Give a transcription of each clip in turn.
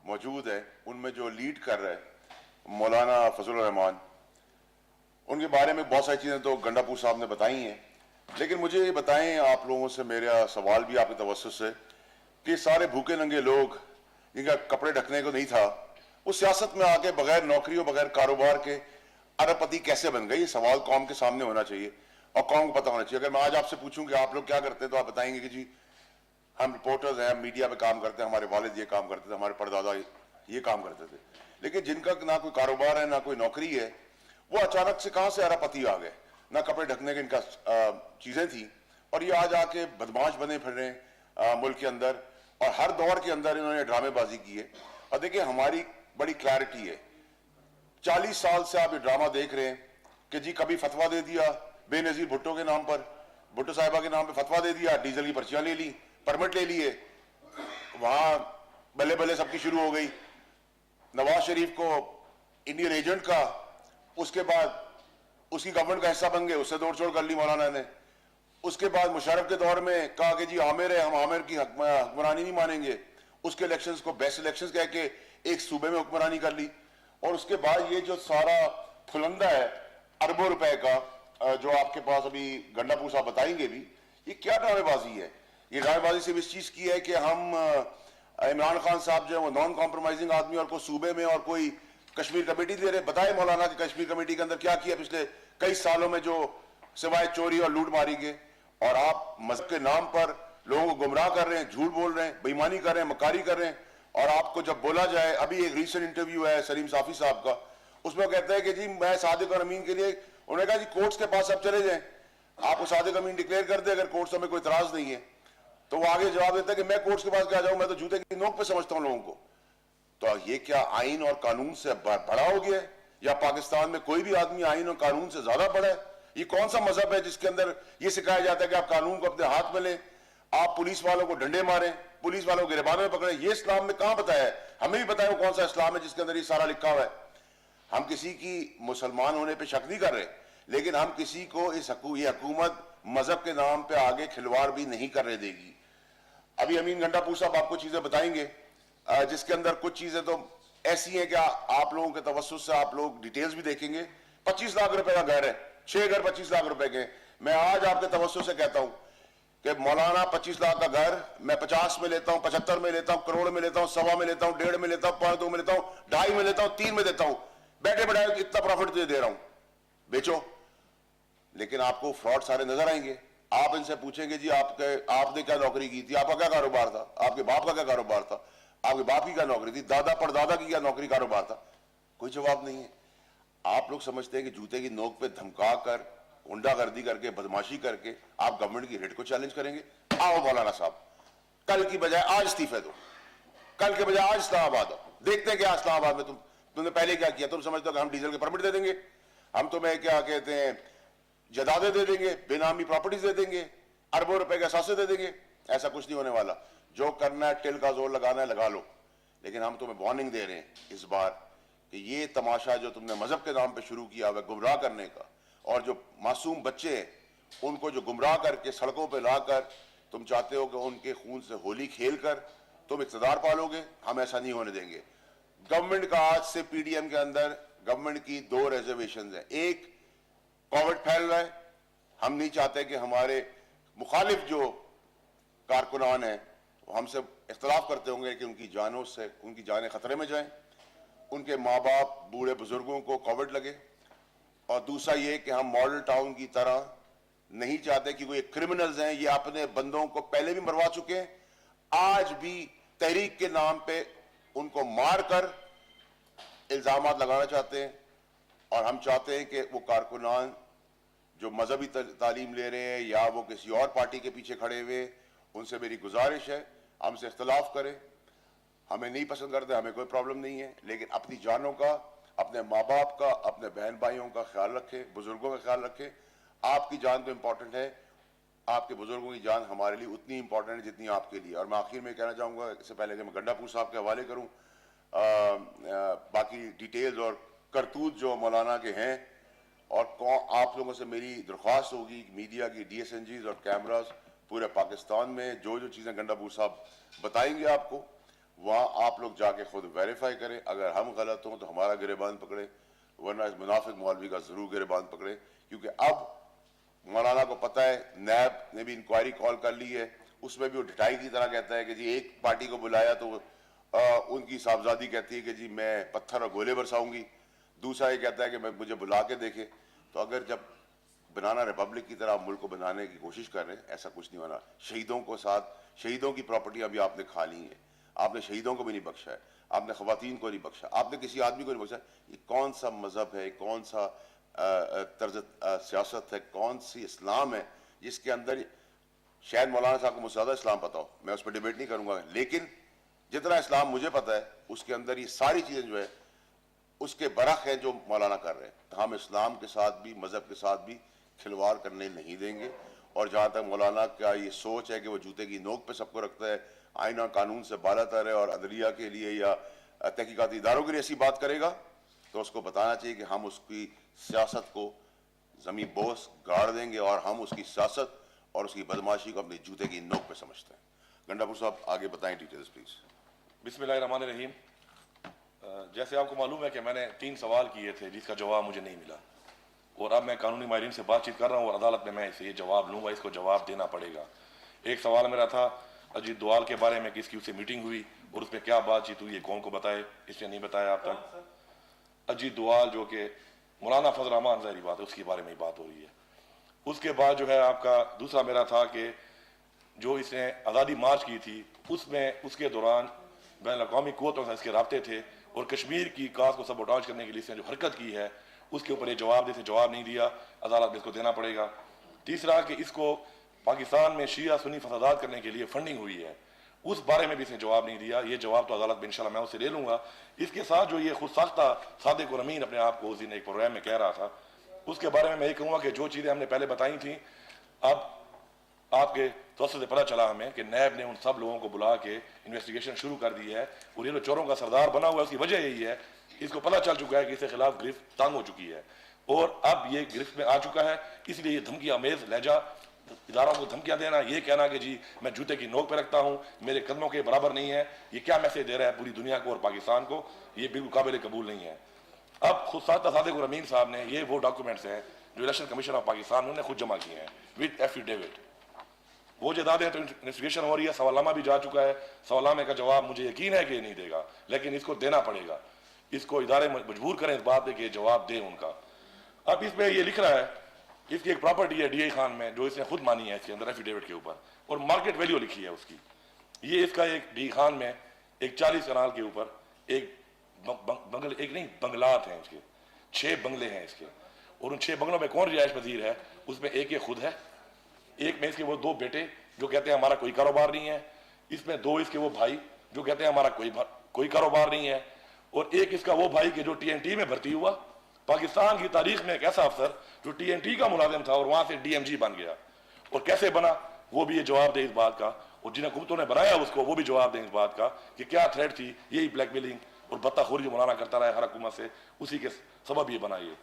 मौजूद है, उनमें जो लीड कर रहे हैं मौलाना फजलुर रहमान, उनके बारे में बहुत सारी चीज़ें तो गंडापुर साहब ने बताई हैं, लेकिन मुझे ये बताएं, आप लोगों से मेरा सवाल भी आपके तवज्जुह से, कि सारे भूखे नंगे लोग जिनका कपड़े ढकने को नहीं था, वो सियासत में आके बगैर नौकरी और बगैर कारोबार के अरबपति कैसे बन गए? ये सवाल कौम के सामने होना चाहिए और कौम को पता होना चाहिए। अगर मैं आज आपसे पूछूं कि आप लोग क्या करते हैं, तो आप बताएंगे कि जी हम रिपोर्टर्स हैं, मीडिया पे काम करते हैं, हमारे वालिद ये काम करते थे, हमारे परदादा ये काम करते थे। लेकिन जिनका ना कोई कारोबार है, ना कोई नौकरी है, वो अचानक से कहां से अरबपति आ गए? ना कपड़े ढकने की इनका चीजें थी, और ये आज आके बदमाश बने फिर रहे हैं मुल्क के अंदर, और हर दौर के अंदर इन्होंने ड्रामेबाजी की है। और देखिए, हमारी बड़ी क्लैरिटी है, 40 साल से आप ये ड्रामा देख रहे हैं कि जी कभी फतवा दे दिया बेनजीर भुट्टो के नाम पर, भुट्टो साहिबा के नाम पे फतवा दे दिया, डीजल की पर्चियां ले ली, परमिट ले लिए, वहां बल्ले बल्ले सबकी शुरू हो गई। नवाज शरीफ को इंडियन एजेंट का, उसके बाद उसकी गवर्नमेंट का हिस्सा बन गए, उससे तोड़ छोड़ कर ली मौलाना ने। उसके बाद मुशर्रफ के दौर में कहा कि जी आमिर है, हम आमिर की हुक्मरानी नहीं मानेंगे, उसके इलेक्शंस को बेस्ट इलेक्शंस कह के एक सूबे में हुक्मरानी कर ली। और उसके बाद ये जो सारा फुलंदा है अरबों रुपए का, जो आपके पास अभी गंडापुर साहब बताएंगे भी, ये क्या ड्रामेबाजी है? ये ड्रामेबाजी सिर्फ इस चीज की है कि हम इमरान खान साहब जो है वो नॉन कॉम्प्रोमाइजिंग आदमी, और कोई सूबे में और कोई कश्मीर कमेटी दे रहे। बताए मौलाना की कश्मीर कमेटी के अंदर क्या किया पिछले कई सालों में, जो सिवाय चोरी और लूट मारी के। और आप मजहब के नाम पर लोगों को गुमराह कर रहे हैं, झूठ बोल रहे हैं, बेईमानी कर रहे हैं, मकारी कर रहे हैं। और आपको जब बोला जाए, अभी एक रीसेंट इंटरव्यू है सलीम साफी साहब का, उसमें कहते हैं कि जी मैं सादिक और अमीन के लिए, उन्होंने कहा जी कोर्ट्स के पास अब चले जाएं, आपको सादिक अमीन डिक्लेयर कर दे अगर कोर्ट्स में कोई इतराज नहीं है। तो वो आगे जवाब देता है कि मैं कोर्ट्स के पास क्या जाऊं, मैं तो जूते की नोक पे समझता हूं लोगों को। तो ये क्या आइन और कानून से बड़ा हो गया है? या पाकिस्तान में कोई भी आदमी आइन और कानून से ज्यादा बड़ा है? ये कौन सा मजहब है जिसके अंदर ये सिखाया जाता है कि आप कानून को अपने हाथ में लें, आप पुलिस वालों को डंडे मारें, पुलिस वालों को गिरबानों में पकड़ें? ये इस्लाम में कहां बताया है? हमें भी बताया कौन सा इस्लाम है जिसके अंदर ये सारा लिखा हुआ है। हम किसी की मुसलमान होने पर शक नहीं कर रहे, लेकिन हम किसी को ये हुकूमत मजहब के नाम पे आगे खिलवाड़ भी नहीं करने देगी। अभी अमीन गंडापुर साहब आपको चीजें बताएंगे, जिसके अंदर कुछ चीजें तो ऐसी हैं कि आप लोगों के तवज्जुह से आप लोग डिटेल्स भी देखेंगे। 25 लाख रुपए का घर है, 6 घर 25 लाख रुपए के। मैं आज आपके तवज्जुह से कहता हूं कि मौलाना 25 लाख का घर मैं 50 में लेता हूं, 75 में लेता हूं, करोड़ में लेता हूं, 1.25 में लेता हूं, 1.5 में लेता हूं, 2.5 में लेता हूं, 2.5 में लेता हूं, 3 में देता हूं, बैठे बैठाए इतना प्रॉफिट तुझे दे रहा हूं, बेचो। लेकिन आपको फ्रॉड सारे नजर आएंगे। आप इनसे पूछेंगे जी आपने क्या नौकरी की थी, आपका क्या कारोबार था, आपके बाप का क्या कारोबार था, आपके बाप की क्या नौकरी थी, दादा परदादा की क्या नौकरी कारोबार था? कोई जवाब नहीं है। आप लोग समझते हैं कि जूते की नोक पे धमका कर, गुंडागर्दी करके, बदमाशी करके आप गवर्नमेंट की हेड को चैलेंज करेंगे? आओ मौलाना साहब, कल की बजाय आज इस्तीफे दो, कल के बजाय आज इस्लामाबाद आओ, देखते हैं क्या इस्लामाबाद में तुमने पहले क्या किया। तुम समझते हो कि हम डीजल के परमिट दे देंगे, हम तुम्हें क्या कहते हैं जदादे दे देंगे, बेनामी प्रॉपर्टीज दे देंगे, अरबों रुपए के असासे दे देंगे? ऐसा कुछ नहीं होने वाला। जो करना है, टिल का जोर लगाना है लगा लो, लेकिन हम तुम्हें वार्निंग दे रहे हैं इस बार कि ये तमाशा जो तुमने मजहब के नाम पे शुरू किया हुआ गुमराह करने का, और जो मासूम बच्चे हैं उनको जो गुमराह करके सड़कों पे लाकर तुम चाहते हो कि उनके खून से होली खेल कर तुम इक़्तिदार पालोगे, हम ऐसा नहीं होने देंगे। गवर्नमेंट का आज से पीडीएम के अंदर गवर्नमेंट की 2 रिजर्वेशन है। एक, कोविड फैल रहा है, हम नहीं चाहते कि हमारे मुखालिफ जो कारकुनान हैं वो हमसे इख्तलाफ करते होंगे कि उनकी जानों से उनकी जानें खतरे में जाएं, उनके माँ बाप बूढ़े बुजुर्गों को कोविड लगे। और दूसरा ये कि हम मॉडल टाउन की तरह नहीं चाहते कि कोई क्रिमिनल्स हैं, ये अपने बंदों को पहले भी मरवा चुके हैं, आज भी तहरीक के नाम पे उनको मारकर इल्जामात लगाना चाहते हैं। और हम चाहते हैं कि वो कारकुनान जो मजहबी तालीम ले रहे हैं या वो किसी और पार्टी के पीछे खड़े हुए, उनसे मेरी गुजारिश है हमसे इख्तलाफ करें, हमें नहीं पसंद करते, हमें कोई प्रॉब्लम नहीं है, लेकिन अपनी जानों का, अपने माँ बाप का, अपने बहन भाइयों का ख्याल रखें, बुजुर्गों का ख्याल रखें। आपकी जान तो इंपॉर्टेंट है, आपके बुजुर्गों की जान हमारे लिए उतनी इंपॉर्टेंट है जितनी आपके लिए। और मैं आखिर में कहना चाहूँगा, इससे पहले कि मैं गंडापुर साहब के हवाले करूँ बाकी डिटेल्स और करतूत जो मौलाना के हैं, और आप लोगों से मेरी दरख्वास्त होगी मीडिया की DSNGs और कैमरास पूरे पाकिस्तान में जो जो चीज़ें गंडापुर साहब बताएंगे आपको, वहाँ आप लोग जाके खुद वेरीफाई करें, अगर हम गलत हों तो हमारा गिरेबान पकड़े, वरना इस मुनाफिक मौलवी का जरूर गिरेबान पकड़े। क्योंकि अब मौलाना को पता है, नैब ने भी इंक्वायरी कॉल कर ली है, उसमें भी वो ढिठाई की तरह कहता है कि जी एक पार्टी को बुलाया तो उनकी साहबजादी कहती है कि जी मैं पत्थर और गोले बरसाऊंगी, दूसरा ये कहता है कि मैं मुझे बुला के देखे। तो अगर जब बनाना रिपब्लिक की तरह मुल्क को बनाने की कोशिश कर रहे हैं, ऐसा कुछ नहीं होना। शहीदों को साथ, शहीदों की प्रॉपर्टियां भी आपने खा ली है, आपने शहीदों को भी नहीं बख्शा है, आपने खवातीन को नहीं बख्शा, आपने किसी आदमी को नहीं बख्शा। ये कौन सा मजहब है, कौन सा तर्ज सियासत है, कौन सी इस्लाम है जिसके अंदर, शायद मौलाना साहब को मुझसे ज़्यादा इस्लाम पता हो, मैं उस पर डिबेट नहीं करूंगा, लेकिन जितना इस्लाम मुझे पता है उसके अंदर ये सारी चीज़ें जो है उसके बरख है जो मौलाना कर रहे हैं। हम इस्लाम के साथ भी, मजहब के साथ भी खिलवाड़ करने नहीं देंगे। और जहाँ तक मौलाना का ये सोच है कि वो जूते की नोक पे सबको रखता है, आईना कानून से बालातर है और अदलिया के लिए या तहकीकाती इदारों के लिए ऐसी बात करेगा, तो उसको बताना चाहिए कि हम उसकी सियासत को जमी बोस गाड़ देंगे और हम उसकी सियासत और उसकी बदमाशी को अपने जूते की नोक पे समझते हैं। गंडापुर साहब आगे बताएं डिटेल्स प्लीज। बिस्मिल्लाहिर्रहमानिर्रहीम। जैसे आपको मालूम है कि मैंने 3 सवाल किए थे जिसका जवाब मुझे नहीं मिला, और अब मैं कानूनी माहिरीन से बातचीत कर रहा हूँ और अदालत में मैं इसे ये जवाब लूँगा, इसको जवाब देना पड़ेगा। एक सवाल मेरा था अजीत दोवाल के बारे में, किसकी उससे मीटिंग हुई और उस पर क्या बातचीत हुई, कौन को बताए, इसने नहीं बताया आप तक। अजीत दोवाल जो कि मौलाना फजल रहमान, ज़ाहिर बात है उसके बारे में ही बात हो रही है। उसके बाद जो है आपका दूसरा मेरा था कि जो इसने आज़ादी मार्च की थी उसमें, उसके दौरान बैन अवी क़ुव्वतों से इसके राब्ते थे और कश्मीर की काज को सबोटाज करने के लिए इसने जो हरकत की है उसके ऊपर ये जवाब नहीं दिया, अदालत में इसको देना पड़ेगा। तीसरा कि इसको पाकिस्तान में शिया सुन्नी फसादात करने के लिए फंडिंग हुई है, उस बारे में भी इसने जवाब नहीं दिया। ये जवाब तो अदालत में इंशाल्लाह मैं उससे ले लूँगा। इसके साथ जो ये खुद साख्ता सादिक और अमीन अपने आप को उस दिन एक प्रोग्राम में कह रहा था, उसके बारे में मैं ये कहूँगा कि जो चीज़ें हमने पहले बताई थी, अब आपके तवज्जो से पता चला हमें कि नैब ने उन सब लोगों को बुला के इन्वेस्टिगेशन शुरू कर दी है और ये जो चोरों का सरदार बना हुआ है उसकी वजह यही है, इसको पता चल चुका है कि इसके खिलाफ गिरफ्त तंग हो चुकी है और अब ये गिरफ्त में आ चुका है। इसलिए ये धमकी आमेज लहजा, इदारों को धमकियां देना, ये कहना कि जी मैं जूते की नोक पे रखता हूँ, मेरे कदमों के बराबर नहीं है, ये क्या मैसेज दे रहा है पूरी दुनिया को और पाकिस्तान को, ये बिल्कुल काबिल कबूल नहीं है। अब खुद सादिक और अमीन साहब ने, ये वो डॉक्यूमेंट्स हैं जो इलेक्शन कमीशन ऑफ पाकिस्तान उन्होंने खुद जमा किए हैं विद एफिडेविट। वो जदाद है तो इन्वेस्टिगेशन हो रही है, सवालनामा भी जा चुका है, सवालनामे का जवाब मुझे यकीन है कि नहीं देगा, लेकिन इसको देना पड़ेगा, इसको इदारे मजबूर करें इस बात पे कि जवाब दे उनका। अब इसमें ये लिख रहा है, इसकी एक प्रॉपर्टी है DI खान में जो इसने खुद मानी है इसके अंदर एफिडेविट के ऊपर, और मार्केट वैल्यू लिखी है उसकी। ये इसका एक DI खान में एक 40 कनाल के ऊपर एक बंगले, एक नहीं बंगलात हैं इसके, 6 बंगले हैं इसके, और उन 6 बंगलों में कौन रिहायश पजीर है, उसमें एक ये खुद है, एक में इसके वो 2 बेटे जो कहते हैं हमारा कोई कारोबार नहीं है, इसमें 2 इसके वो भाई जो कहते हैं हमारा कोई कारोबार नहीं है, और एक इसका वो भाई के जो TNT में भर्ती हुआ, पाकिस्तान की तारीख में एक ऐसा अफसर जो TNT का मुलाजिम था और वहां से DMG बन गया, और कैसे बना वो भी ये जवाब दे इस बात का, और जिन हुकूमतों ने बनाया उसको वो भी जवाब दें इस बात का कि क्या थ्रेट थी, यही ब्लैकमेलिंग और बत्ताखोरी जो मौलाना करता रहा है हर हुकूमत से, उसी के सबब ये बनाइए।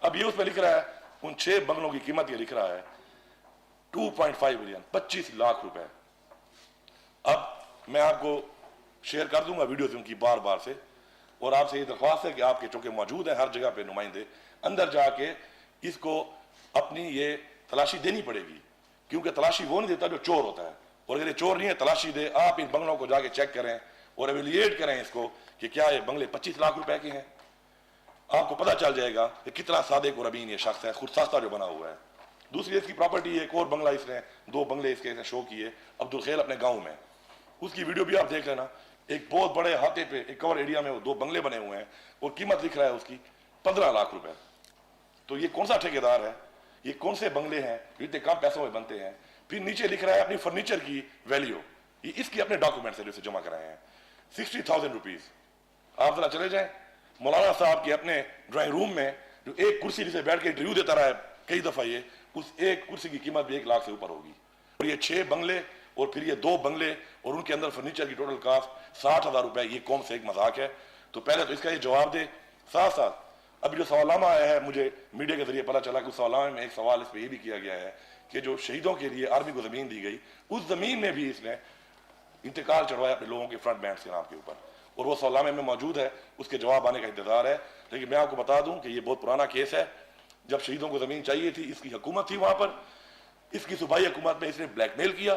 अब ये उसमें लिख रहा है, उन 6 बंगलों की कीमत ये लिख रहा है 2.5 बिलियन, 25 लाख रुपए। अब मैं आपको शेयर कर दूंगा वीडियोज उनकी बार बार से, और आपसे ये दरख्वास्त है कि आपके चूंकि मौजूद है हर जगह पे नुमाइंदे, अंदर जाके इसको अपनी ये तलाशी देनी पड़ेगी, क्योंकि तलाशी वो नहीं देता जो चोर होता है, और अगर ये चोर नहीं है तलाशी दे, आप इन बंगलों को जाके चेक करें और एवेल्युएट करें इसको कि क्या ये बंगले 25 लाख रुपए के हैं, आपको पता चल जाएगा कि कितना सादिक और अमीन ये शख्स है, खुद साख्ता जो बना हुआ है। दूसरी इसकी प्रॉपर्टी, एक और बंगला इसने, 2 बंगले इसके शो किए अब्दुल खेल अपने गांव में, उसकी वीडियो भी आप देख लेना। एक बहुत बड़े हाथे पे एक कवर एरिया में वो 2 बंगले बने हुए हैं और कीमत लिख रहा है उसकी 15 लाख रुपए। तो ये कौन सा ठेकेदार है, ये कौन से बंगले हैं जो इतने कम पैसों में बनते हैं। फिर नीचे लिख रहा है अपनी फर्नीचर की वैल्यू, ये इसकी अपने डॉक्यूमेंट है जो इसे जमा कराए हैं 60,000 रुपीज। आप जरा चले जाए मौलाना साहब के अपने ड्राइंग रूम में, जो एक कुर्सी से बैठ के इंटरव्यू देता रहा है कई दफा, ये उस एक कुर्सी की कीमत भी 1 लाख से ऊपर होगी। और ये 6 बंगले और फिर ये 2 बंगले और उनके अंदर फर्नीचर की टोटल कास्ट 60,000 रुपए, ये कौन से एक मजाक है। तो पहले तो इसका ये जवाब दे। साथ साथ अभी जो सवालनामा आया है, मुझे मीडिया के जरिए पता चला कि उस सवालनामे में एक सवाल इस पर यह भी किया गया है कि जो शहीदों के लिए आर्मी को जमीन दी गई, उस जमीन में भी इसने इंतकाल चढ़वाया अपने लोगों के फ्रंट बैंड के नाम के ऊपर, और वो सवालनामे में मौजूद है, उसके जवाब आने का इंतजार है। लेकिन मैं आपको बता दूं कि ये बहुत पुराना केस है। जब शहीदों को जमीन चाहिए थी, इसकी हुकूमत थी वहां पर, इसकी सूबाई हुकूमत में इसने ब्लैकमेल किया,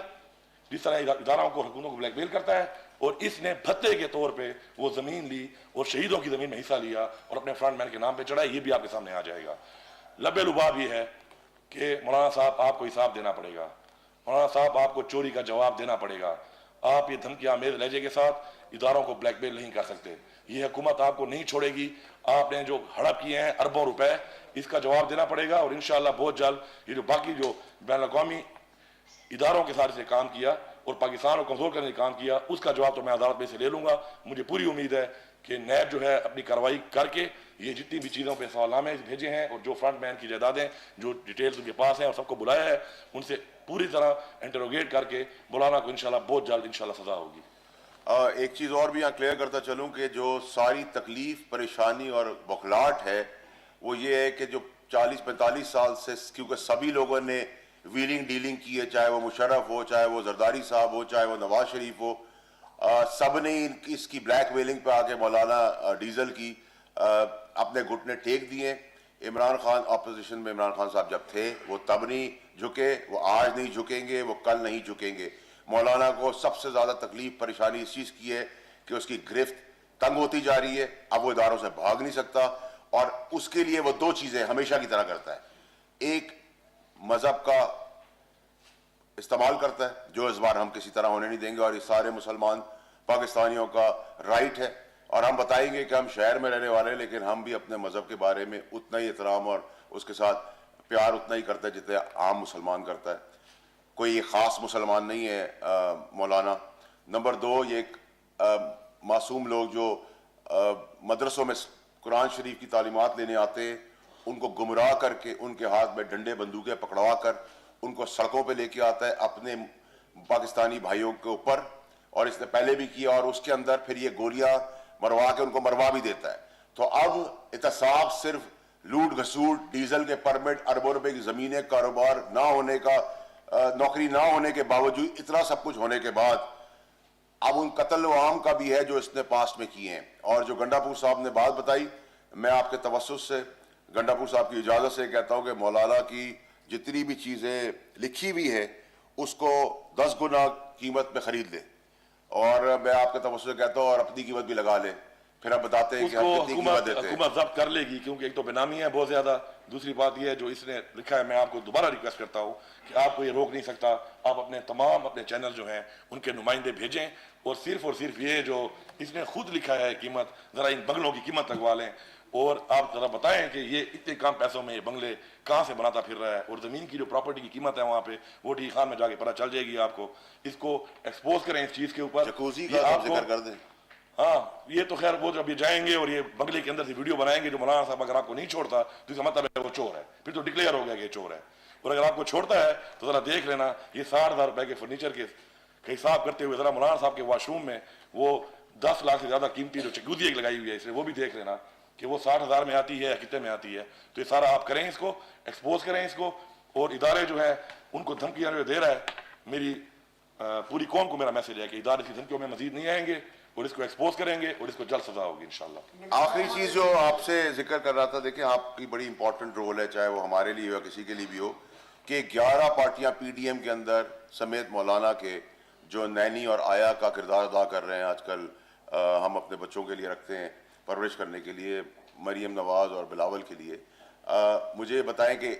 जिस तरह इदारों को हुकूमतों को ब्लैकमेल करता है, और इसने भत्ते के तौर पे वो जमीन ली और शहीदों की जमीन में हिस्सा लिया और अपने फ्रंटमैन के नाम पे चढ़ाया। ये भी आपके सामने आ जाएगा। लबे लुबाब ये है कि मौलाना साहब आपको हिसाब देना पड़ेगा, मौलाना साहब आपको चोरी का जवाब देना पड़ेगा। आप ये धमकी आमेज लहजे के साथ इदारों को ब्लैकमेल नहीं कर सकते। ये हुकूमत आपको नहीं छोड़ेगी। आपने जो हड़प किए हैं अरबों रुपए, इसका जवाब देना पड़ेगा। और इंशाअल्लाह बहुत जल्द ये जो बाकी जो बैनुल-अक़वामी इदारों के साथ से काम किया और पाकिस्तान को कमजोर करने का काम किया, उसका जवाब तो मैं अदालत में से ले लूंगा। मुझे पूरी उम्मीद है कि नैब जो है अपनी कार्रवाई करके ये जितनी भी चीज़ों पे सवालनामे भेजे हैं और जो फ्रंट मैन की जायदादें जो डिटेल्स उनके पास हैं और सबको बुलाया है, उनसे पूरी तरह इंटरोगेट करके मौलाना को इंशाल्लाह बहुत जल्द इंशाल्लाह सजा होगी। एक चीज़ और भी यहाँ क्लियर करता चलूँ कि जो सारी तकलीफ, परेशानी और बौखलाहट है वो ये है कि जो 40-45 साल से, क्योंकि सभी लोगों ने व्हीलिंग डीलिंग की है, चाहे वो मुशर्रफ हो, चाहे वो जरदारी साहब हो, चाहे वो नवाज शरीफ हो, सब ने इसकी ब्लैक मेलिंग पे आके मौलाना डीजल की अपने घुटने टेक दिए। इमरान खान अपोजिशन में इमरान खान साहब जब थे वो तब नहीं झुके, वो आज नहीं झुकेंगे, वो कल नहीं झुकेंगे। मौलाना को सबसे ज़्यादा तकलीफ परेशानी इस चीज़ की है कि उसकी गिरफ्त तंग होती जा रही है, अब वो इदारों से भाग नहीं सकता, और उसके लिए वो दो चीज़ें हमेशा की तरह करता है। एक, मजहब का इस्तेमाल करता है, जो इस बार हम किसी तरह होने नहीं देंगे, और ये सारे मुसलमान पाकिस्तानियों का राइट है। और हम बताएंगे कि हम शहर में रहने वाले हैं, लेकिन हम भी अपने मजहब के बारे में उतना ही एहतराम और उसके साथ प्यार उतना ही करता है जितना आम मुसलमान करता है। कोई ये ख़ास मुसलमान नहीं है मौलाना। नंबर दो, ये मासूम लोग जो मदरसों में कुरान शरीफ की तालीमात लेने आते हैं, उनको गुमराह करके उनके हाथ में डंडे बंदूकें पकड़वा कर उनको सड़कों पे लेके आता है अपने पाकिस्तानी भाइयों के ऊपर, और इसने पहले भी किया, और उसके अंदर फिर ये गोलियां मरवा के उनको मरवा भी देता है। तो अब एहतसाब सिर्फ लूट घसूट, डीजल के परमिट, अरबों रुपए की जमीनें, कारोबार ना होने का, नौकरी ना होने के बावजूद, इतना सब कुछ होने के बाद अब उन कत्ल आम का भी है जो इसने पास्ट में किए हैं। और जो गंडापुर साहब ने बात बताई, मैं आपके तवस्सुस से, गंडापुर साहब की इजाजत से कहता हूं कि मौलाना की जितनी भी चीजें लिखी हुई है उसको 10 गुना कीमत में खरीद ले, और मैं आपके तवस्सुस से कहता हूं और अपनी कीमत भी लगा ले, फिर आप बताते हैं कि हम कितनी कीमत देते हैं। हुकूमत जब्त कर लेगी, क्योंकि एक तो बेनामी है बहुत ज्यादा, दूसरी बात यह है जो इसने लिखा है। मैं आपको दोबारा रिक्वेस्ट करता हूं कि आपको ये रोक नहीं सकता। आप अपने तमाम अपने चैनल जो हैं उनके नुमाइंदे भेजें, और सिर्फ ये जो इसने खुद लिखा है कीमत, जरा इन बंगलों की कीमत लगवा लें, और आप जरा बताएं कि ये इतने कम पैसों में ये बंगले कहाँ से बनाता फिर रहा है, और जमीन की जो प्रॉपर्टी की कीमत है वहां पे वो डी खान में जाके पता चल जाएगी आपको। इसको एक्सपोज करें इस चीज के ऊपर। जकूज़ी का आप जिक्र कर दें। हाँ, ये तो खैर वो जब ये जाएंगे और ये बंगले के अंदर से वीडियो बनाएंगे, जो मौलाना साहब अगर आपको नहीं छोड़ता तो इसका मतलब है वो चोर है, फिर तो डिक्लेयर हो गया कि चोर है। और अगर आपको छोड़ता है तो जरा देख लेना, ये 60,000 रुपए के फर्नीचर के हिसाब करते हुए जरा मौलाना साहब के वॉशरूम में वो 10 लाख से ज्यादा कीमती जो चकूदी एक लगाई हुई है, इसलिए वो भी देख लेना कि वो 60,000 में आती है या कितने में आती है। तो ये सारा आप करें, इसको एक्सपोज करें इसको। और इदारे जो है उनको धमकियां जो दे रहा है, मेरी पूरी कौम को मेरा मैसेज है कि इदारे की धमकियों में मजीद नहीं आएंगे, और इसको एक्सपोज करेंगे, और इसको जल्द सजा होगी इंशाल्लाह। आखिरी चीज जो आपसे जिक्र कर रहा था, देखिए आपकी बड़ी इंपॉर्टेंट रोल है, चाहे वो हमारे लिए हो या किसी के लिए भी हो, कि 11 पार्टियां पीडीएम के अंदर समेत मौलाना के जो नैनी और आया का किरदार अदा कर रहे हैं आजकल, हम अपने बच्चों के लिए रखते हैं परवरिश करने के लिए, मरीम नवाज और बिलावल के लिए। मुझे बताएं कि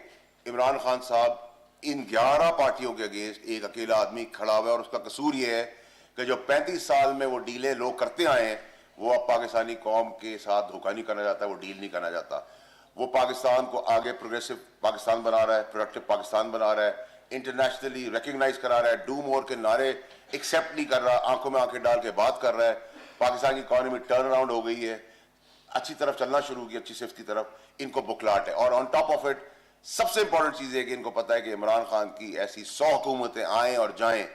इमरान खान साहब इन 11 पार्टियों के अगेंस्ट एक अकेला आदमी खड़ा हुआ है, और उसका कसूर ये है कि जो 35 साल में वो डीलें लोग करते आए हैं, वो अब पाकिस्तानी कौम के साथ धोखा नहीं करना चाहता, वो डील नहीं करना चाहता। वो पाकिस्तान को आगे प्रोग्रेसिव पाकिस्तान बना रहा है, प्रोडक्टिव पाकिस्तान बना रहा है, इंटरनेशनली रिकग्नाइज करा रहा है, डू मोर के नारे एक्सेप्ट नहीं कर रहा, आंखों में आंखें डाल के बात कर रहा है। पाकिस्तान की इकॉनमी टर्न अराउंड हो गई है, अच्छी तरफ चलना शुरू की, अच्छी सिफ्त की तरफ। इनको बुखलाहट है, और ऑन टॉप ऑफ इट सबसे इंपॉर्टेंट चीज है कि इनको पता है कि इमरान खान की ऐसी 100 हुकूमतें आएं और जाएं,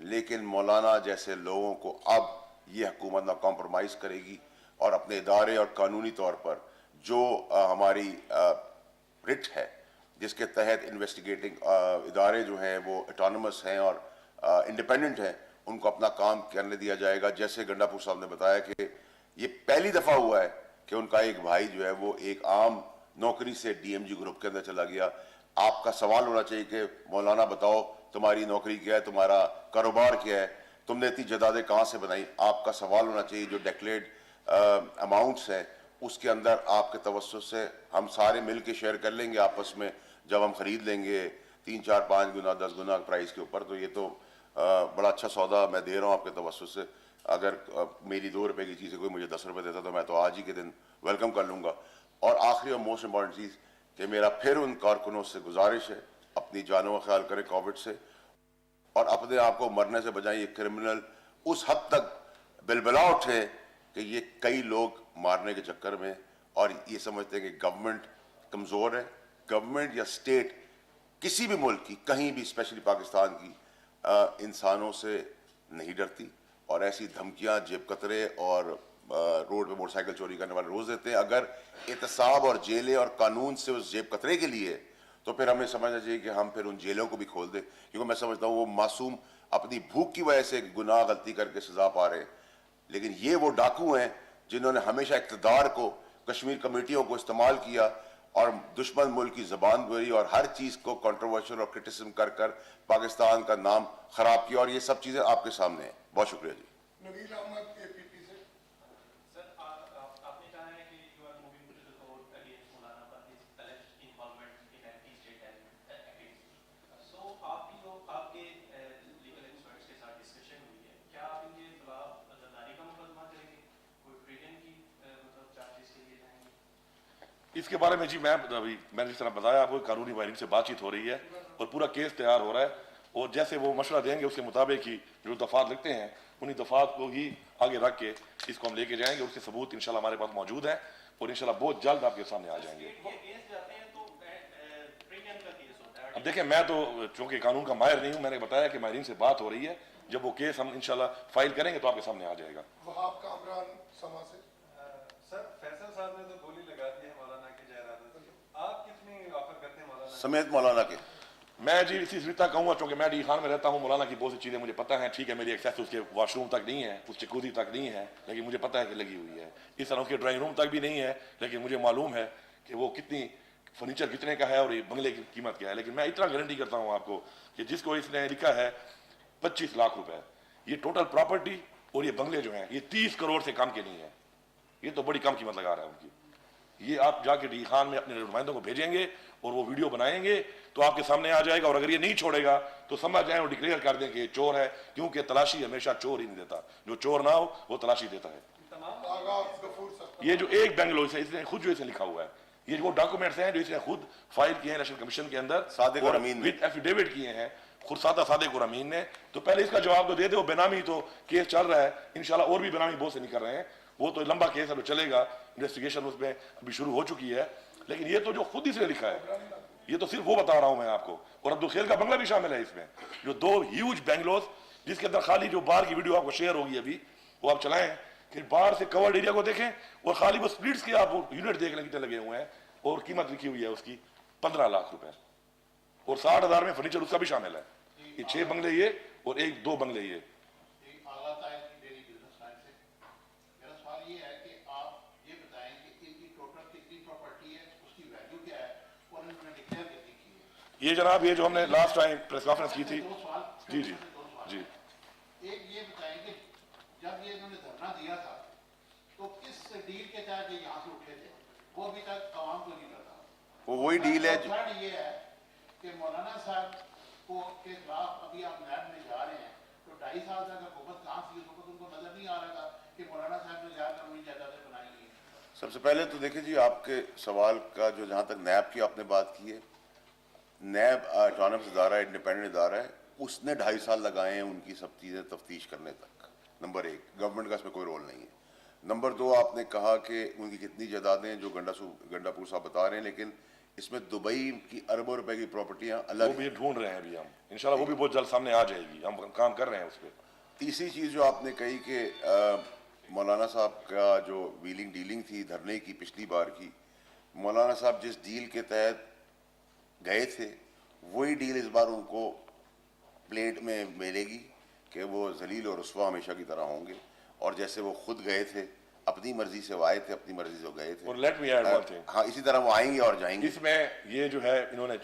लेकिन मौलाना जैसे लोगों को अब ये हुकूमत ना कॉम्प्रोमाइज करेगी, और अपने इदारे और कानूनी तौर पर जो हमारी रिट है जिसके तहत इन्वेस्टिगेटिंग इदारे जो हैं वो ऑटोनमस हैं और इंडिपेंडेंट हैं, उनको अपना काम करने दिया जाएगा। जैसे गंडापुर साहब ने बताया कि ये पहली दफ़ा हुआ है कि उनका एक भाई जो है वो एक आम नौकरी से डीएमजी ग्रुप के अंदर चला गया। आपका सवाल होना चाहिए कि मौलाना बताओ तुम्हारी नौकरी क्या है, तुम्हारा कारोबार क्या है, तुमने इतनी जदादें कहाँ से बनाई। आपका सवाल होना चाहिए जो डेक्लेयर्ड अमाउंट्स हैं उसके अंदर आपके तवज्जुह से हम सारे मिल के शेयर कर लेंगे आपस में। जब हम खरीद लेंगे 3, 4, 5 गुना 10 गुना प्राइस के ऊपर, तो ये तो बड़ा अच्छा सौदा मैं दे रहा हूँ आपके तवज्जुह से। अगर मेरी 2 रुपए की चीज़ कोई मुझे 10 रुपए देता तो मैं तो आज ही के दिन वेलकम कर लूँगा। और आखिरी और मोस्ट इम्पॉर्टेंट चीज़ कि मेरा फिर उन कारकुनों से गुजारिश है, अपनी जानों का ख्याल करें कोविड से, और अपने आप को मरने से बजाय। ये क्रिमिनल उस हद तक बिलबिला उठे कि ये कई लोग मारने के चक्कर में और ये समझते हैं कि गवर्नमेंट कमज़ोर है। गवर्नमेंट या स्टेट किसी भी मुल्क की, कहीं भी, स्पेशली पाकिस्तान की, इंसानों से नहीं डरती और ऐसी धमकियां जेब कतरे और रोड पे मोटरसाइकिल चोरी करने वाले रोज देते हैं। अगर एहतसाब और जेलें और कानून से उस जेब कतरे के लिए तो फिर हमें समझना चाहिए कि हम फिर उन जेलों को भी खोल दें, क्योंकि मैं समझता हूँ वो मासूम अपनी भूख की वजह से गुनाह गलती करके सजा पा रहे हैं। लेकिन ये वो डाकू हैं जिन्होंने हमेशा इक़्तिदार को, कश्मीर कमेटियों को इस्तेमाल किया और दुश्मन मुल्क की जबान बोली और हर चीज़ को कंट्रोवर्शियल और क्रिटिसिज्म कर कर पाकिस्तान का नाम खराब किया। और ये सब चीज़ें आपके सामने हैं। बहुत शुक्रिया जी। नवील अहमद एपीपी से। सर, आपने कहा है कि you are moving to the court against Maulana for his alleged involvement in anti-state activities. So आपकी जो आपके लीगल एक्सपर्ट्स के साथ डिस्कशन हुई है, क्या आप इनके खिलाफ गद्दारी का मुकदमा करेंगे, कोई ट्रेजन की मतलब चार्जेस के लिए जाएंगे? इसके बारे में जी मैंने जिस तरह बताया आपको, कानूनी वायरिंग से बातचीत हो रही है और पूरा केस तैयार हो रहा है, और जैसे वो मशवरा देंगे उसके मुताबिक ही जो दफात लिखते हैं उन्हीं दफात को ही आगे रख के इसको हम लेके जाएंगे। उसके सबूत इंशाल्लाह हमारे पास मौजूद है और इंशाल्लाह बहुत जल्द आपके सामने आ जाएंगे। ये केस जाते हैं तो ट्रेजन का केस होता है। अब देखें, मैं तो चूंकि कानून का माहिर नहीं हूँ, मैंने बताया कि माहिरीन से बात हो रही है। जब वो केस हम इंशाल्लाह फाइल करेंगे तो आपके सामने आ जाएगा। वहाब कामरान समा से। सर, फैसल साहब ने तो गोली लगा दी है मौलाना के जयरादत की। आप कितनी ऑफर करते हैं मौलाना समेत मौलाना के? मैं जी इसी रिश्ता कहूँगा, चूंकि मैं डी खान में रहता हूँ, मौलाना की बहुत सी चीज़ें मुझे पता है। ठीक है, मेरी एक्सेस उसके वॉशरूम तक नहीं है, उस जकूज़ी तक नहीं है, लेकिन मुझे पता है कि लगी हुई है। इस तरह उसके ड्राइंग रूम तक भी नहीं है, लेकिन मुझे मालूम है कि वो कितनी फर्नीचर कितने का है और ये बंगले की कीमत क्या है। लेकिन मैं इतना गारंटी करता हूँ आपको कि जिसको इसने लिखा है 25 लाख रुपए, ये टोटल प्रॉपर्टी और ये बंगले जो हैं ये 30 करोड़ से कम के नहीं है। ये तो बड़ी कम कीमत लगा रहा है उनकी। ये आप जाके डी खान में अपने नुमाइंदों को भेजेंगे और वो वीडियो बनाएंगे तो आपके सामने आ जाएगा। और अगर ये नहीं छोड़ेगा तो समझ जाए और डिक्लेयर कर दें कि ये चोर है, क्योंकि तलाशी हमेशा चोर ही नहीं देता, जो चोर ना हो वो तलाशी देता है। आगा गफूर साहब। ये जो एक बेंगलो है इसने खुद जो इसे लिखा हुआ है, ये वो डॉक्यूमेंट्स हैं जो इसने खुद फाइल किए हैं इलेक्शन कमीशन के अंदर, सादिक और अमीन ने। विद एफिडेविट किए हैं खुद सादिक और अमीन ने। तो पहले इसका जवाब तो दे दे। वो बेनामी तो केस चल रहा है, इंशाल्लाह और भी बेनामी बहुत से नहीं कर रहे हैं। वो तो लंबा केस है, तो चलेगा, इन्वेस्टिगेशन उसमें अभी शुरू हो चुकी है। लेकिन ये तो जो खुद इसने लिखा है, ये तो सिर्फ वो बता रहा हूं मैं आपको। और अब्दुल खेल का बंगला भी शामिल है इसमें, जो 2 ह्यूज बेंगलोस, जिसके अंदर खाली जो बाहर की वीडियो आपको शेयर होगी अभी, वो आप चलाएं कि बाहर से कवर्ड एरिया को देखें और खाली वो स्प्लिट्स के आप यूनिट देख लें कितने लगे हुए हैं, और कीमत लिखी हुई है उसकी 15 लाख रुपए, और 60,000 में फर्नीचर उसका भी शामिल है। ये 6 बंगले ये और 2 बंगले ये। ये जनाब, ये जो हमने लास्ट टाइम प्रेस कॉन्फ्रेंस की थी, जी जी जी, एक ये बताएं कि जब ये इन्होंने धरना दिया था तो किस डील के तहत ये यहाँ से उठे थे, वो अभी तक आवाम को नहीं पता। वो वही डील है जो थर्ड ये है कि मौलाना साहब को के खिलाफ अभी आप नैब में जा रहे हैं, तो 2.5 साल तक हुकूमत कहाँ थी, उस वक्त उनको नजर नहीं आ रहा था कि मौलाना साहब ने जाकर उन्हीं जायदादें बनाई हुई। सबसे पहले तो देखिए जी, आपके सवाल का जो, जहाँ तक नैब की आपने बात की है, नैब ऑटोनमस इदारा है, इंडिपेंडेंट इदारा है, उसने 2.5 साल लगाए हैं उनकी सब चीज़ें तफ्तीश करने तक। नंबर 1, गवर्नमेंट का इसमें कोई रोल नहीं है। नंबर 2, आपने कहा कि उनकी कितनी जायदादें जो गंडापुर साहब बता रहे हैं, लेकिन इसमें दुबई की अरबों रुपए की प्रॉपर्टियां वो अलग भी ढूंढ रहे हैं अभी हम, इंशाल्लाह वो भी बहुत जल्द सामने आ जाएगी, हम काम कर रहे हैं उस पर। तीसरी चीज़ जो आपने कही कि मौलाना साहब का जो व्हीलिंग डीलिंग थी धरने की पिछली बार की, मौलाना साहब जिस डील के तहत गए थे वही डील इस बार उनको प्लेट में मिलेगी कि कि वो जलील और रुस्वा हमेशा की तरह होंगे, और जैसे वो खुद गए थे, अपनी मर्जी से वो आए थे, अपनी मर्जी से वो गए थे। और let me add one thing, हाँ, इसी तरह वो आएंगे और जाएंगे। इसमें ये जो है इन्होंने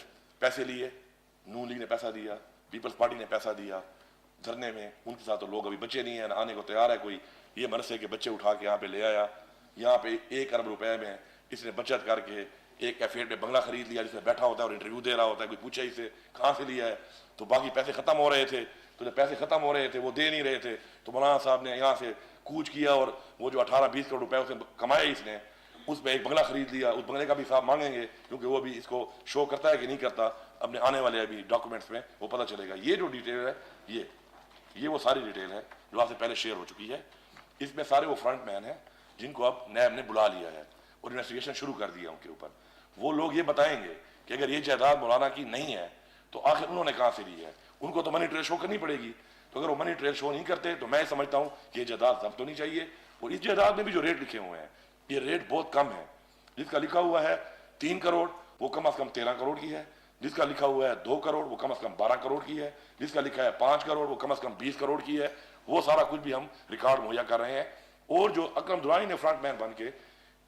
पैसे लिए, नून लीग ने पैसा दिया, पीपल्स पार्टी ने पैसा दिया धरने में, उनके साथ तो लोग अभी बचे नहीं है, ना आने को तैयार है कोई। ये मरसे के बच्चे उठा के यहाँ पे ले आया, यहाँ पे 1 अरब रुपए में इसने बचत करके एक कैफे पे बंगला खरीद लिया, जिसमें बैठा होता है और इंटरव्यू दे रहा होता है, कोई पूछे इसे कहाँ से लिया है, तो बाकी पैसे खत्म हो रहे थे, तो जब पैसे खत्म हो रहे थे वो दे नहीं रहे थे, तो मौलाना साहब ने यहाँ से कूच किया और वो जो 18-20 करोड़ रुपए उसने कमाए इसने, उसमें एक बंगला खरीद लिया। उस बंगले का भी हिसाब मांगेंगे, क्योंकि वो भी इसको शो करता है कि नहीं करता, अपने आने वाले अभी डॉक्यूमेंट्स में वो पता चलेगा। ये जो डिटेल है, ये वो सारी डिटेल है जो आपसे पहले शेयर हो चुकी है। इसमें सारे वो फ्रंट मैन है जिनको अब नैब ने बुला लिया है और इन्वेस्टिगेशन शुरू कर दिया उनके ऊपर। वो लोग ये बताएंगे कि अगर ये जायदाद मौलाना की नहीं है तो आखिर उन्होंने कहाँ से ली है। उनको तो मनी ट्रेल शो करनी पड़ेगी, तो अगर वो मनी ट्रेल शो नहीं करते तो मैं समझता हूँ कि ये जायदाद जब्त होनी चाहिए। और इस जायदाद में भी जो रेट लिखे हुए हैं, ये रेट बहुत कम है। जिसका लिखा हुआ है 3 करोड़ वो कम से कम 13 करोड़ की है, जिसका लिखा हुआ है 2 करोड़ वो कम से कम 12 करोड़ की है, जिसका लिखा है 5 करोड़ वो कम से कम 20 करोड़ की है। वो सारा कुछ भी हम रिकॉर्ड मुहैया कर रहे हैं। और जो अकरम दुरानी ने फ्रंट मैन बन के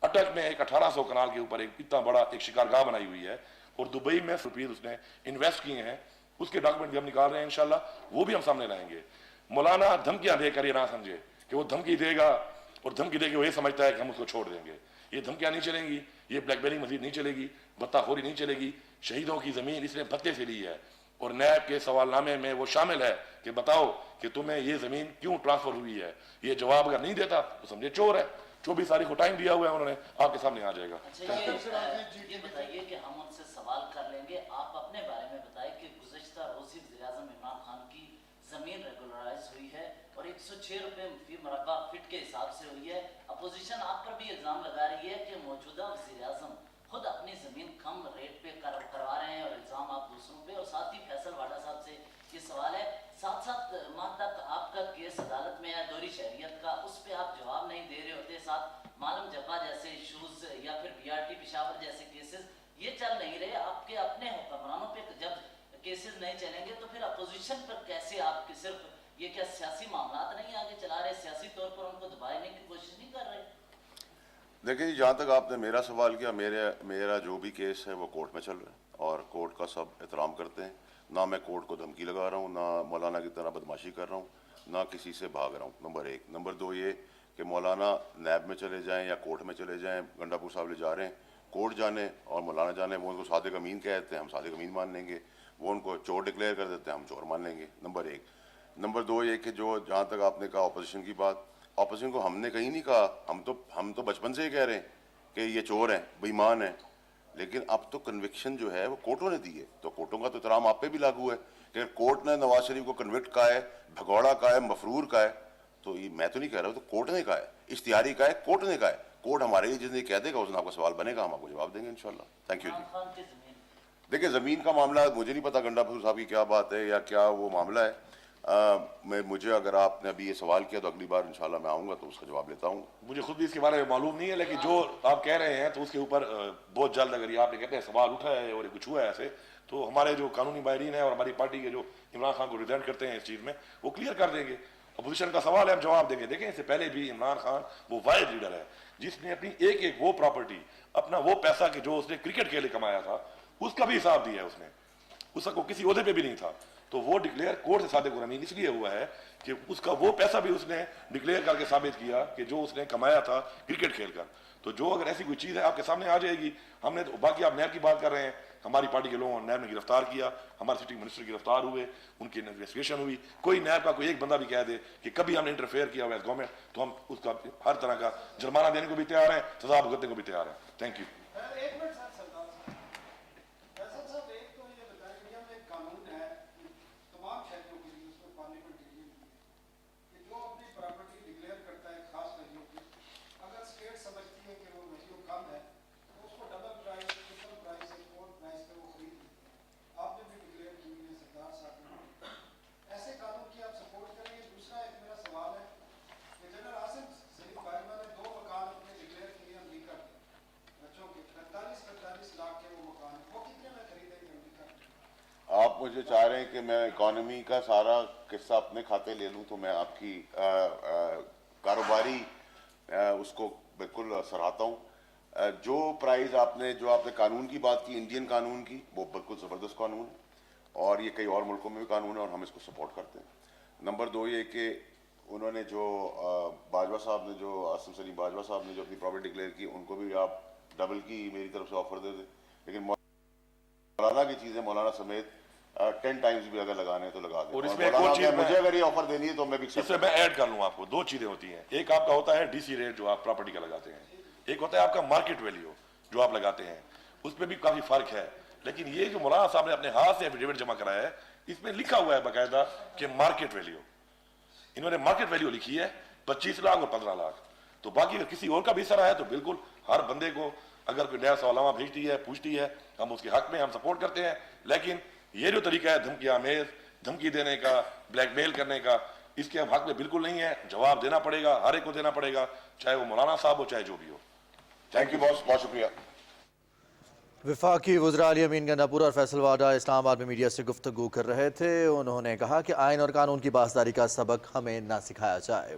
अटक में एक 1800 कनाल के ऊपर एक इतना बड़ा एक शिकारगाह बनाई हुई है और दुबई में रुपीज उसने इन्वेस्ट किए हैं, उसके डॉक्यूमेंट भी हम निकाल रहे हैं, इंशाल्लाह वो भी हम सामने लाएंगे। मौलाना धमकियां देकर ये ना समझे कि वो धमकी देगा और धमकी देके वो ये समझता है कि हम उसको छोड़ देंगे। ये धमकियां नहीं चलेंगी, ये ब्लैकमेलिंग मजीद नहीं चलेगी, बत्ताखोरी नहीं चलेगी। शहीदों की जमीन इसने भत्ते से ली है और नैब के सवालनामे में वो शामिल है कि बताओ कि तुम्हें ये जमीन क्यों ट्रांसफर हुई है। ये जवाब अगर नहीं देता तो समझे चोर है। 24 तारीख को टाइम दिया हुआ है उन्होंने, आपके सामने आ जाएगा। अच्छा, ये बताइए कि हम उनसे सवाल कर लेंगे, आप अपने बारे में बताएं कि गुज़श्ता रोज़ ही वज़ीर-ए-आज़म इमरान खान की ज़मीन रेगुलराइज हुई है और 106 रुपये फी मरबा फीट के हिसाब से हुई है। अपोजिशन आप पर भी इल्ज़ाम लगा रही है कि मौजूदा वज़ीर-ए-आज़म खुद अपनी ज़मीन कम रेट पे करवा रहे हैं और इल्ज़ाम आप दूसरों पे। और साथ ही फैसल वाडा साहब से ये सवाल है, 7 माह तक आपका केस अदालत में है दोहरी शहरियत का, उस पर आप जवाब नहीं दे रहे होते। साथ मालूम जब्बा जैसे इशूज या फिर BRT पेशावर जैसे केसेस ये चल नहीं रहे, आपके अपने हुक्मरानों पे जब केसेस नहीं चलेंगे तो फिर अपोजिशन पर कैसे आप सिर्फ ये क्या सियासी मामला नहीं आगे चला रहे, सियासी तौर पर उनको दबाने की कोशिश नहीं कर रहे? देखिए, जहाँ तक आपने मेरा सवाल किया, मेरा जो भी केस है वो कोर्ट में चल रहा है और कोर्ट का सब एहतराम करते हैं। ना मैं कोर्ट को धमकी लगा रहा हूँ, ना मौलाना की तरह बदमाशी कर रहा हूँ, ना किसी से भाग रहा हूँ, नंबर 1। नंबर 2 ये कि मौलाना नैब में चले जाएं या कोर्ट में चले जाएं, गंडापुर साहब ले जा रहे हैं, कोर्ट जाने और मौलाना जाने, वो उनको सादिक अमीन कहते हैं, हम सादिक अमीन मान लेंगे, वो उनको चोर डिक्लेयर कर देते हैं, हम चोर मान लेंगे, नंबर 1। नंबर 2 ये कि जो जहाँ तक आपने कहा अपोजिशन की बात, अपोजिशन को हमने कहीं नहीं कहा, हम तो बचपन से ही कह रहे हैं कि ये चोर हैं, बेईमान हैं, लेकिन अब तो कन्विक्शन जो है वो कोर्टों ने दी है, तो कोर्टों का तो एहतराम आप पे भी लागू है कि कोर्ट ने नवाज शरीफ को कन्विक्ट कहा है, भगौड़ा का है, मफरूर का है, तो ये मैं तो नहीं कह रहा हूँ, तो कोर्ट ने कहा है, इश्तिहारी का है, कोर्ट ने कहा है। कोर्ट हमारे लिए जिसने कह देगा उसने आपका सवाल बनेगा, हम आपको जवाब देंगे इंशाल्लाह। थैंक यू जी। देखिए, ज़मीन का मामला मुझे नहीं पता गंडापुर साहब की क्या बात है या क्या वो मामला है। मुझे अगर आपने अभी ये सवाल किया तो अगली बार इंशाल्लाह मैं आऊँगा तो उसका जवाब लेता हूँ। मुझे खुद भी इसके बारे में मालूम नहीं है, लेकिन जो आप कह रहे हैं तो उसके ऊपर बहुत जल्द अगर ये आपने कहते हैं सवाल उठा है और कुछ हुआ है ऐसे, तो हमारे जो कानूनी माहिरीन है और हमारी पार्टी के जो इमरान खान को रिप्रेजेंट करते हैं इस चीज़ में, वो क्लियर कर देंगे। अपोजिशन का सवाल है, हम जवाब देंगे। देखें, इससे पहले भी इमरान खान वो वाहिद लीडर है जिसने अपनी एक वो प्रॉपर्टी, अपना वो पैसा कि जो उसने क्रिकेट के लिए कमाया था, उसका भी हिसाब दिया है उसने, उसका किसी ओहदे पे भी नहीं था। तो वो डिक्लेयर कोर्ट से सादिक अमीन इसलिए हुआ है कि उसका वो पैसा भी उसने डिक्लेयर करके साबित किया कि जो उसने कमाया था क्रिकेट खेलकर। तो जो अगर ऐसी कोई चीज़ है आपके सामने आ जाएगी। हमने तो बाकी आप नैब की बात कर रहे हैं, हमारी पार्टी के लोगों ने नैब ने गिरफ्तार किया, हमारे सिटिंग मिनिस्टर गिरफ्तार हुए, उनकी इन्वेस्टिगेशन हुई। कोई नैब का कोई एक बंदा भी कह दे कि कभी हमने इंटरफेयर किया हुआ है गवर्नमेंट, तो हम उसका हर तरह का जुर्माना देने को भी तैयार हैं, सजा भुगतने को भी तैयार हैं। Thank you. एक मिनट सर, सरदार फैसल साहब, एक तो ये बताएं कि हम एक कानून है तमाम शहरों के लिए, उसमें पार्लियामेंट के लिए कि जो अपनी प्रॉपर्टी डिक्लेयर करता है खास वैल्यू की, अगर स्टेट समझती है कि वो वैल्यू कम है तो उसको डबल प्राइस, ट्रिपल प्राइस या 4 प्राइस पे वो खरीद लेते हैं। आपने भी डिक्लेयर की हुई है, सरदार साहब ने, ऐसे कानून की आप सपोर्ट करेंगे? दूसरा एक मेरा सवाल है कि जनरल आसिफ जलील बाजवा ने 2 मकान अपने डिक्लेयर किए अमरीका में बच्चों के, मुझे चाह रहे हैं कि मैं इकॉनमी का सारा किस्सा अपने खाते ले लूं, तो मैं आपकी कारोबारी उसको बिल्कुल सराहता हूं। जो प्राइस जो आपने कानून की बात की, इंडियन कानून की, वो बिल्कुल ज़बरदस्त कानून है और ये कई और मुल्कों में भी कानून है और हम इसको सपोर्ट करते हैं। नंबर 2 ये कि उन्होंने जो बाजवा साहब ने, जो आसिम सलीम बाजवा साहब ने जो अपनी प्रॉपर्टी डिक्लेयर की, उनको भी आप डबल की मेरी तरफ से ऑफर दे दें। लेकिन मौलाना की चीज़ें, मौलाना समेत 10 टाइम्स भी अगर लगाने हैं तो लगा दें। और इसमें एक और चीज़ मुझे अगर ये ऑफर देनी है तो मैं भी इससे मैं ऐड कर लूँ आपको। 2 चीज़ें होती हैं, एक आपका होता है डीसी रेट जो आप प्रॉपर्टी का लगाते हैं, एक होता है आपका मार्केट वैल्यू जो आप लगाते हैं, उसमें भी काफ़ी फ़र्क है। लेकिन ये जो मौलाना साहब ने अपने हाथ से एफिडेविट जमा कराया है, इसमें लिखा हुआ है बाकायदा कि मार्केट वैल्यू, इन्होंने मार्केट वैल्यू लिखी है 25 लाख और 15 लाख। तो बाकी अगर किसी और का भी सर है तो बिल्कुल हर बंदे को अगर कोई नया सवालनामा भेजती है, पूछती है, हम उसके हक में हम सपोर्ट करते हैं। लेकिन ये जो तरीका है धमकी आमेज, धमकी देने का, ब्लैकमेल करने का, इसके अब हक में बिल्कुल नहीं है। जवाब देना पड़ेगा, हर एक को देना पड़ेगा, चाहे वो मौलाना साहब हो चाहे जो भी हो। थैंक यू बॉस, बहुत शुक्रिया। वफाकी वज़ीर आली अमीन गंडापुरा और फैसल वाडा इस्लामाबाद में मीडिया से गुफ्तगू कर रहे थे। उन्होंने कहा कि आइन और कानून की पासदारी का सबक हमें ना सिखाया जाए।